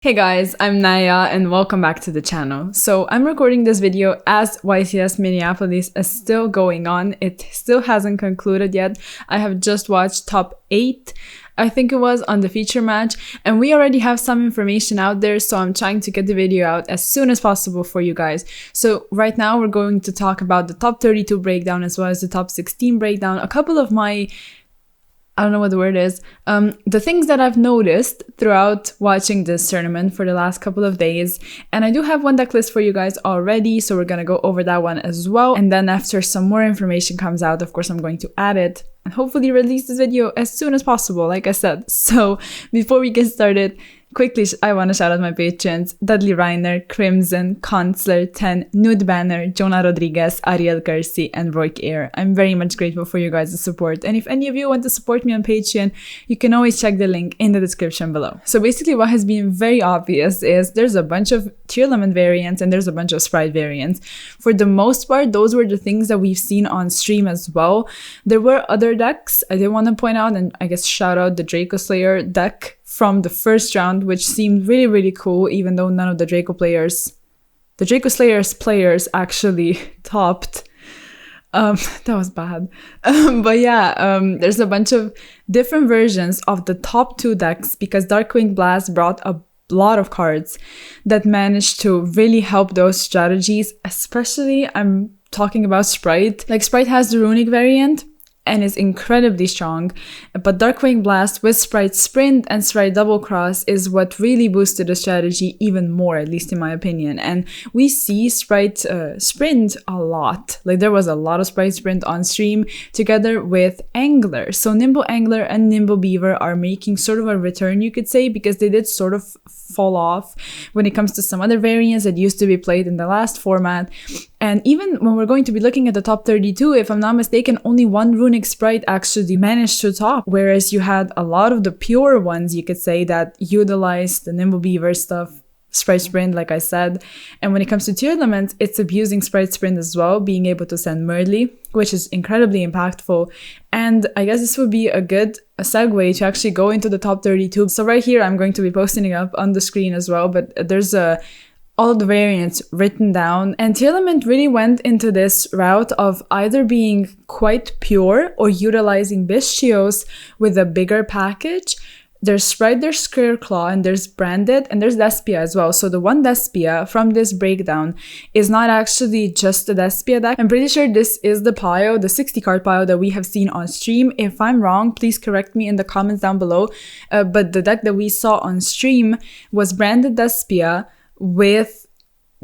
Hey guys, I'm Naya and welcome back to the channel. So I'm recording this video as YCS Minneapolis is still going on. It still hasn't concluded yet. I have just watched top 8, I think it was, on the feature match, and we already have some information out there, so I'm trying to get the video out as soon as possible for you guys. So right now we're going to talk about the top 32 breakdown as well as the top 16 breakdown, a couple of my I don't know what the word is. The things that I've noticed throughout watching this tournament for the last couple of days. And I do have one deck list for you guys already, so we're going to go over that one as well. And then after some more information comes out, of course, I'm going to add it and hopefully release this video as soon as possible, like I said. So before we get started, quickly, I want to shout out my patrons: Dudley Reiner, Crimson, Consular, 10, Nude Banner, Jonah Rodriguez, Ariel Kersey, and Roik Air. I'm very much grateful for you guys' support. And if any of you want to support me on Patreon, you can always check the link in the description below. So basically what has been very obvious is there's a bunch of tier limit variants and there's a bunch of sprite variants. For the most part, those were the things that we've seen on stream as well. There were other decks I did want to point out, and I guess shout out the Draco Slayer deck from the first round, which seemed really cool, even though none of the Draco Slayer's players actually topped. That was bad. But yeah, there's a bunch of different versions of the top 2 decks because Darkwing Blast brought a lot of cards that managed to really help those strategies, especially I'm talking about Sprite. Like, Sprite has the Runic variant and is incredibly strong, but Darkwing Blast with Sprite Sprint and Sprite Double Cross is what really boosted the strategy even more, at least in my opinion. And we see Sprite Sprint a lot. Like, there was a lot of Sprite Sprint on stream together with Angler. So Nimble Angler and Nimble Beaver are making sort of a return, you could say, because they did sort of fall off when it comes to some other variants that used to be played in the last format. And even when we're going to be looking at the top 32, if I'm not mistaken, only one Runic Sprite actually managed to top, whereas you had a lot of the pure ones, you could say, that utilized the Nimble Beaver stuff, Sprite Sprint, like I said. And when it comes to tier elements, it's abusing Sprite Sprint as well, being able to send Murley, which is incredibly impactful. And I guess this would be a good segue to actually go into the top 32. So right here, I'm going to be posting it up on the screen as well, but there's all the variants written down. And tier element really went into this route of either being quite pure or utilizing Bestios with a bigger package. There's Sprite, there's Scareclaw, and there's Branded, and there's Despia as well. So the one Despia from this breakdown is not actually just the Despia deck. I'm pretty sure this is the pile, the 60 card pile that we have seen on stream. If I'm wrong, please correct me in the comments down below. But the deck that we saw on stream was Branded Despia with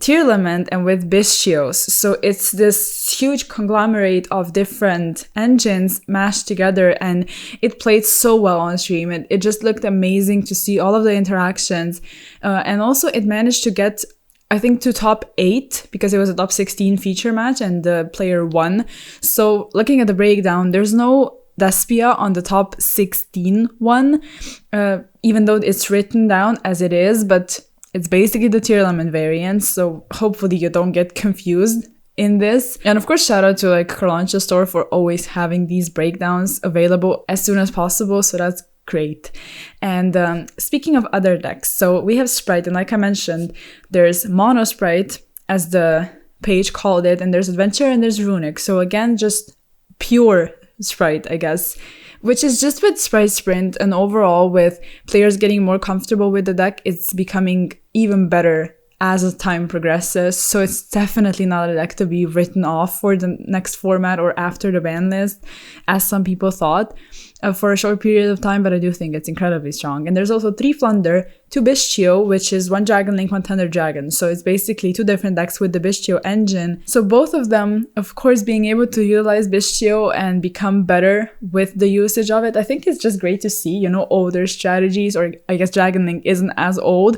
Tearlament and with Bestios. So it's this huge conglomerate of different engines mashed together, and it played so well on stream. It just looked amazing to see all of the interactions. And also it managed to get, I think, to top 8 because it was a top 16 feature match and the player won. So looking at the breakdown, there's no Despia on the top 16 one, even though it's written down as it is, but it's basically the tier element variant, so hopefully you don't get confused in this. And of course, shout out to like Kalancha Store for always having these breakdowns available as soon as possible, so that's great. And speaking of other decks, so we have Sprite, and like I mentioned, there's Mono Sprite, as the page called it, and there's Adventure and there's Runic. So again, just pure Sprite, I guess, which is just with Sprite Sprint, and overall with players getting more comfortable with the deck, it's becoming even better as time progresses. So it's definitely not a deck to be written off for the next format or after the ban list, as some people thought, for a short period of time, but I do think it's incredibly strong. And there's also 3 Flunder, 2 Bistio, which is 1 Dragon Link, 1 Thunder Dragon. So it's basically 2 different decks with the Bistio engine. So both of them, of course, being able to utilize Bistio and become better with the usage of it, I think it's just great to see, you know, older strategies, or I guess Dragon Link isn't as old,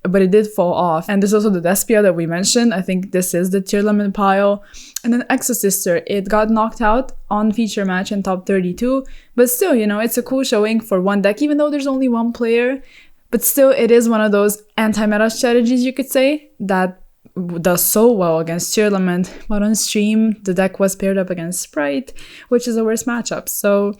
but it did fall off. And there's also the Despia that we mentioned. I think this is the tier limit pile. And then Exosister, it got knocked out on feature match in top 32, but still, you know, it's a cool showing for one deck, even though there's only one player. But still, it is one of those anti-meta strategies, you could say, that does so well against tier element. But on stream, the deck was paired up against Sprite, which is a worse matchup. So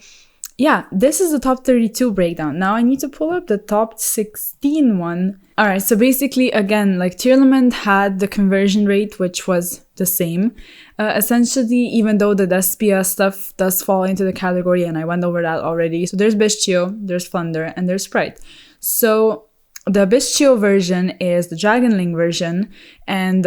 yeah, this is the top 32 breakdown. Now I need to pull up the top 16 one All right, so basically, again, like Tearlament had the conversion rate, which was the same. Essentially, even though the Despia stuff does fall into the category, and I went over that already. So there's Bistio, there's Flunder, and there's Sprite. So the Bistio version is the Dragonling version, and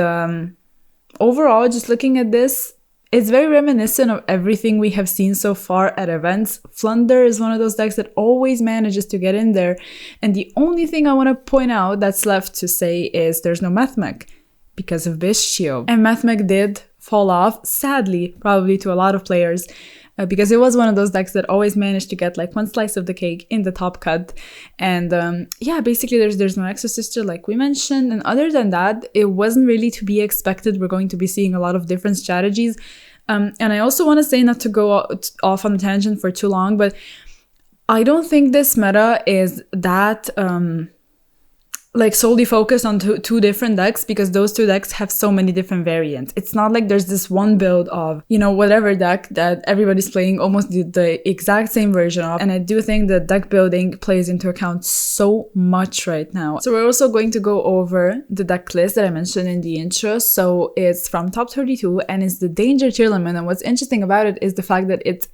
overall, just looking at this, it's very reminiscent of everything we have seen so far at events. Flunder is one of those decks that always manages to get in there. And the only thing I want to point out that's left to say is there's no Mathmech because of Bistio. And Mathmech did fall off, sadly, probably to a lot of players, because it was one of those decks that always managed to get like one slice of the cake in the top cut. And yeah, basically there's no Exosister like we mentioned. And other than that, it wasn't really to be expected. We're going to be seeing a lot of different strategies. And I also want to say, not to go off on a tangent for too long, but I don't think this meta is that like solely focused on two different decks, because those two decks have so many different variants. It's not like there's this one build of, you know, whatever deck that everybody's playing almost the exact same version of. And I do think that deck building plays into account so much right now. So we're also going to go over the deck list that I mentioned in the intro. So it's from top 32 and it's the Danger Tearlament. And what's interesting about it is the fact that it's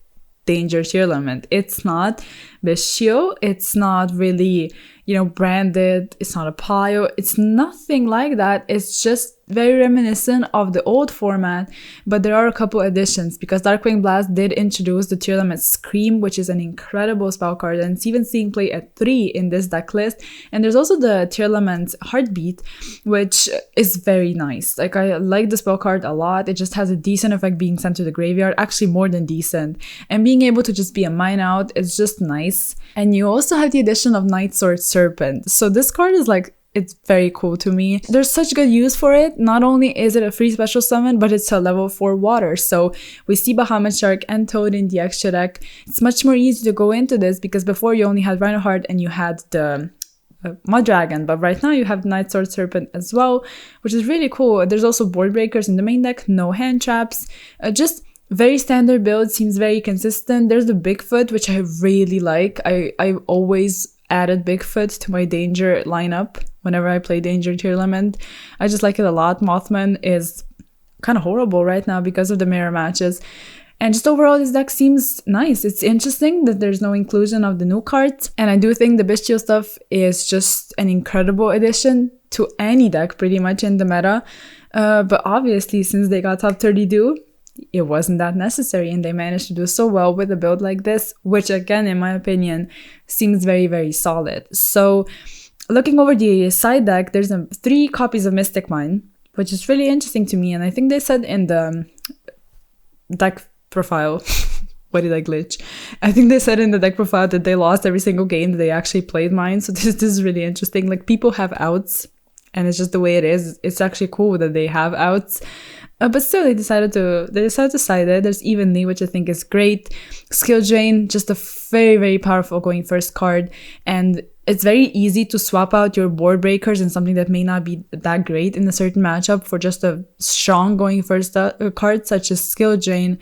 Danger Tearlament. It's not Bistio. It's not really, you know, branded. It's not a Pio. It's nothing like that. It's just very reminiscent of the old format, but there are a couple additions because Darkwing Blast did introduce the Tearlament Scream, which is an incredible spell card, and it's even seeing play at 3 in this deck list. And there's also the Tearlament Heartbeat, which is very nice. Like, I like the spell card a lot. It just has a decent effect being sent to the graveyard, actually more than decent. And being able to just be a mine out, it's just nice. And you also have the addition of Night Sword Serpent. So this card is like, it's very cool to me. There's such good use for it. Not only is it a free special summon, but it's a level 4 water. So we see Bahamut Shark and Toad in the extra deck. It's much more easy to go into this because before you only had Rhinoheart and you had the Mud Dragon, but right now you have Night Sword Serpent as well, which is really cool. There's also board breakers in the main deck, no hand traps, just very standard build, seems very consistent. There's the Bigfoot, which I really like. I always added Bigfoot to my Danger lineup whenever I play Danger Tearlament. I just like it a lot. Mothman is kind of horrible right now because of the mirror matches. And just overall, this deck seems nice. It's interesting that there's no inclusion of the new cards. And I do think the Bistio stuff is just an incredible addition to any deck pretty much in the meta. But obviously, since they got top 32, it wasn't that necessary, and they managed to do so well with a build like this, which again, in my opinion, seems very, very solid. So looking over the side deck, there's 3 copies of Mystic Mine, which is really interesting to me. And I think they said in the deck profile, what did I glitch? I think they said in the deck profile that they lost every single game that they actually played Mine. So this is really interesting. Like, people have outs, and it's just the way it is. It's actually cool that they have outs. But still, they decided to side it. There's Evenly, which I think is great. Skill Drain, just a very, very powerful going first card. And it's very easy to swap out your board breakers and something that may not be that great in a certain matchup for just a strong going first card, such as Skill Drain.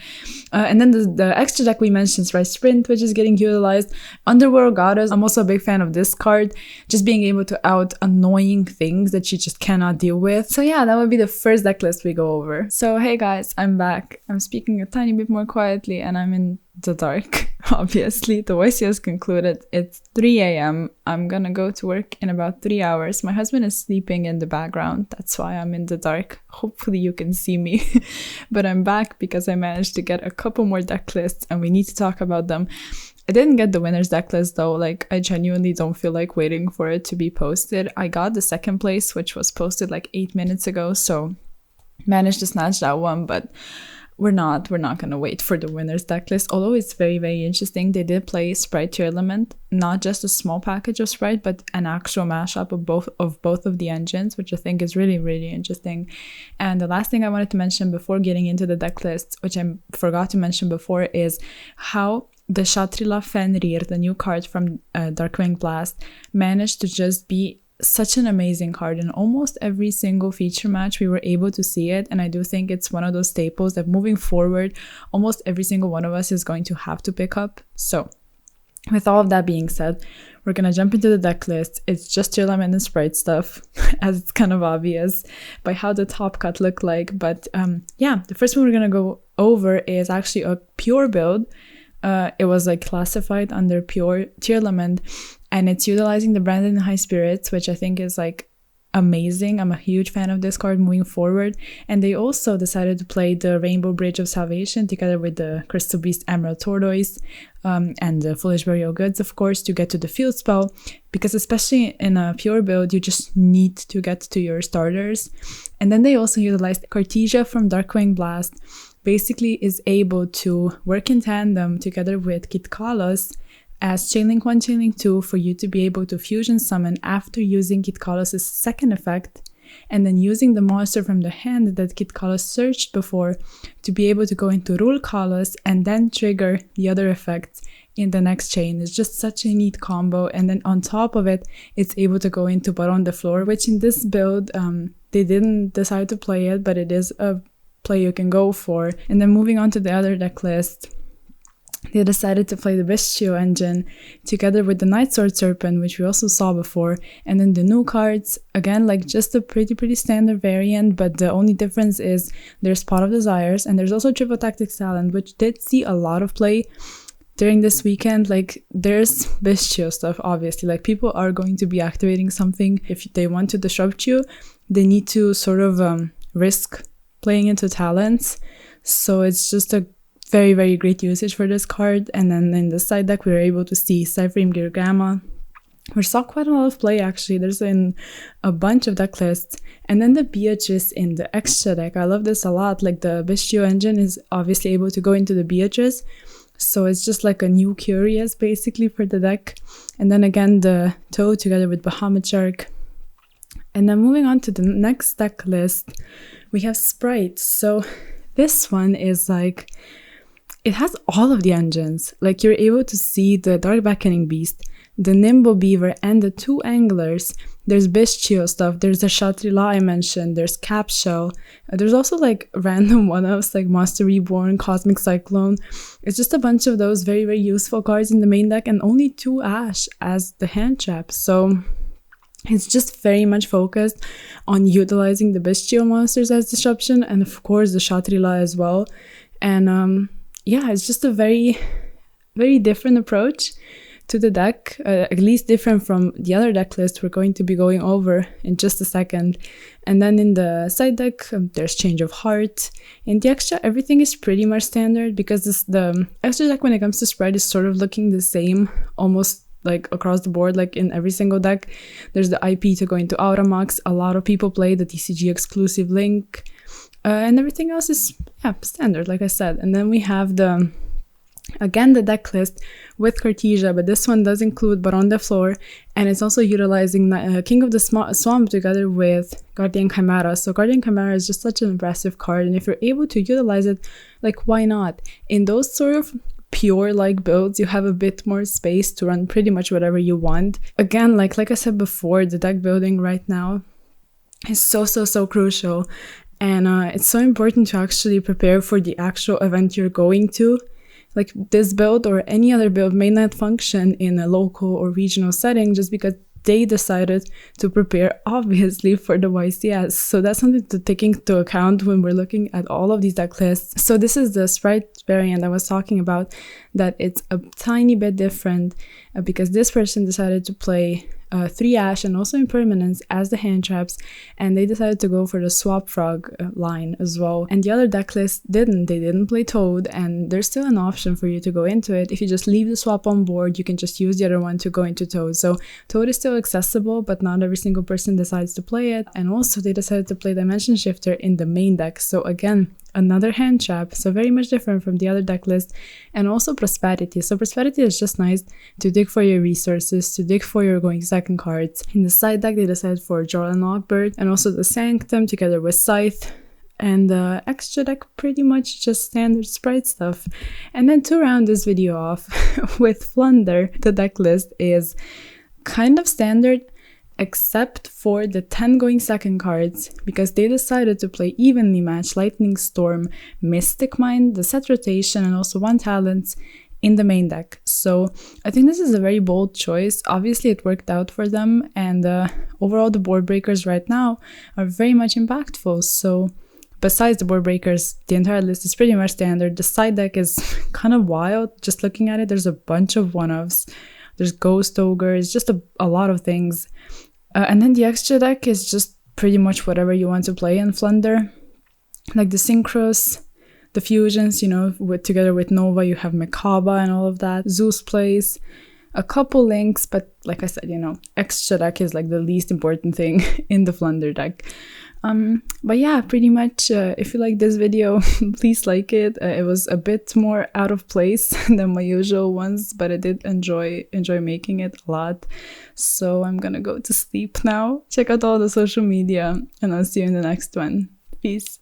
And then the extra deck we mentioned is Rise Sprint, which is getting utilized. Underworld Goddess, I'm also a big fan of this card, just being able to out annoying things that you just cannot deal with. So yeah, that would be the first deck list we go over. So hey guys, I'm back. I'm speaking a tiny bit more quietly and I'm in the dark. Obviously, the YCS concluded. It's 3 a.m. I'm gonna go to work in about 3 hours. My husband is sleeping in the background. That's why I'm in the dark. Hopefully you can see me. But I'm back because I managed to get a couple more deck lists and we need to talk about them. I didn't get the winner's deck list though. Like, I genuinely don't feel like waiting for it to be posted. I got the second place, which was posted like 8 minutes ago, so managed to snatch that one, but we're not gonna wait for the winner's deck list, although it's very, very interesting. They did play Sprite Tearlament, not just a small package of Sprite, but an actual mashup of both of the engines, which I think is really, really interesting. And the last thing I wanted to mention before getting into the deck lists, which I forgot to mention before, is how the Shatrila Fenrir, the new card from Darkwing Blast, managed to just be such an amazing card. In almost every single feature match we were able to see it, and I do think it's one of those staples that moving forward almost every single one of us is going to have to pick up. So With all of that being said, we're gonna jump into the deck list. It's just Tearlament and Sprite stuff, as it's kind of obvious by how the top cut looked like. But yeah, the first one we're gonna go over is actually a pure build. It was like classified under pure Tearlament, and it's utilizing the Branded in High Spirits, which I think is like amazing. I'm a huge fan of this card moving forward. And they also decided to play the Rainbow Bridge of Salvation together with the Crystal Beast Emerald Tortoise and the Foolish Burial Goods, of course, to get to the field spell, because especially in a pure build, you just need to get to your starters. And then they also utilized Cartesia from Darkwing Blast, basically is able to work in tandem together with Kitkalos as Chainlink 1, Chainlink 2 for you to be able to fusion summon after using Kitkalos' second effect, and then using the monster from the hand that Kitkalos searched before to be able to go into Rule Kalos and then trigger the other effects in the next chain. It's just such a neat combo. And then on top of it, it's able to go into Baron de Flor, which in this build, they didn't decide to play it, but it is a play you can go for. And then moving on to the other deck list, they decided to play the Bestial engine together with the Night Sword Serpent, which we also saw before, and then the new cards, again, like just a pretty standard variant, but the only difference is there's Pot of Desires, and there's also Triple Tactics Talent, which did see a lot of play during this weekend. Like, there's Bestial stuff, obviously, like people are going to be activating something. If they want to disrupt you, they need to sort of risk playing into talents, so it's just a very great usage for this card. And then in the side deck, we were able to see Cyframe Gear Gamma, which saw quite a lot of play actually. There's in a bunch of deck lists. And then the Beatrice in the extra deck. I love this a lot. Like, the Bestial engine is obviously able to go into the Beatrice, so it's just like a new Curious basically for the deck. And then again, the Toad together with Bahamut Shark. And then moving on to the next deck list, we have Sprite. So this one is like, it has all of the engines. Like, you're able to see the Dark Beckoning Beast, the Nimble Beaver, and the two Anglers. There's Bestial stuff, there's the Shatrila I mentioned, there's Capshell. There's also like random one-offs like Monster Reborn, Cosmic Cyclone. It's just a bunch of those very useful cards in the main deck, and only 2 Ash as the hand trap. So it's just very much focused on utilizing the Bestial monsters as disruption, and of course the Shatrila as well. And yeah, it's just a very different approach to the deck, at least different from the other deck list we're going to be going over in just a second. And then in the side deck, there's Change of Heart. In the extra, everything is pretty much standard, because the extra deck when it comes to Sprite is sort of looking the same, almost like across the board, like in every single deck. There's the IP to go into Auramax. A lot of people play the TCG exclusive Link. And everything else is, yeah, standard, like I said. And then we have the deck list with Cartesia, but this one does include Baron de Flor, and it's also utilizing King of the Swamp together with Guardian Chimera. So Guardian Chimera is just such an impressive card, and if you're able to utilize it, like, why not? In those sort of pure-like builds, you have a bit more space to run pretty much whatever you want. Again, like I said before, the deck building right now is so crucial. And it's so important to actually prepare for the actual event you're going to. Like, this build or any other build may not function in a local or regional setting just because they decided to prepare, obviously, for the YCS. So that's something to take into account when we're looking at all of these deck lists. So this is the Sprite variant I was talking about, that it's a tiny bit different because this person decided to play 3 Ash and also Impermanence as the hand traps, and they decided to go for the Swap Frog line as well. And the other deck list didn't. They didn't play Toad, and there's still an option for you to go into it. If you just leave the swap on board, you can just use the other one to go into Toad. So Toad is still accessible, but not every single person decides to play it. And also they decided to play Dimension Shifter in the main deck. So again, another hand trap, so very much different from the other deck list. And also Prosperity. So Prosperity is just nice to dig for your resources, to dig for your going second cards. In the side deck, they decided for Jordan Lockbird and also the Sanctum together with Scythe. And the extra deck, pretty much just standard Sprite stuff. And then to round this video off with Flunder, the deck list is kind of standard, except for the 10 going second cards, because they decided to play evenly matched Lightning Storm, Mystic Mind, the set rotation, and also 1 talent in the main deck. So I think this is a very bold choice. Obviously it worked out for them, and overall the board breakers right now are very much impactful. So besides the board breakers, the entire list is pretty much standard. The side deck is kind of wild. Just looking at it, there's a bunch of one-offs. There's Ghost Ogres, just a lot of things. And then the extra deck is just pretty much whatever you want to play in Flunder. Like the Synchros, the fusions, you know, together with Nova, you have Mekaba and all of that. Zeus plays, a couple links, but like I said, you know, extra deck is like the least important thing in the Flunder deck. But yeah, pretty much, if you like this video, please like it. It was a bit more out of place than my usual ones, but I did enjoy making it a lot. So I'm gonna go to sleep now. Check out all the social media, and I'll see you in the next one. Peace.